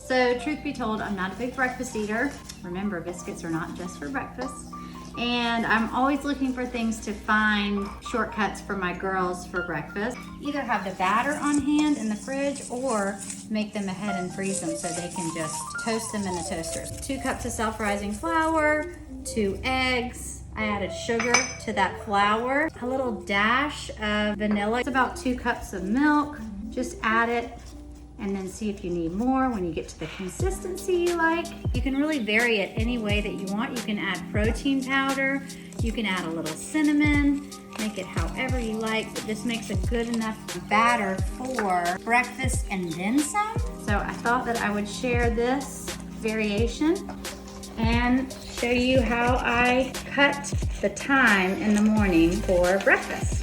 So truth be told, I'm not a big breakfast eater. Remember, biscuits are not just for breakfast. And I'm always looking for things to find shortcuts for my girls for breakfast. Either have the batter on hand in the fridge or make them ahead and freeze them so they can just toast them in the toaster. 2 cups of self-rising flour, 2 eggs. I added sugar to that flour, a little dash of vanilla. It's about 2 cups of milk. Just add it and then see if you need more when you get to the consistency you like. You can really vary it any way that you want. You can add protein powder, you can add a little cinnamon, make it however you like, but this makes a good enough batter for breakfast and then some. So I thought that I would share this variation and show you how I cut the time in the morning for breakfast.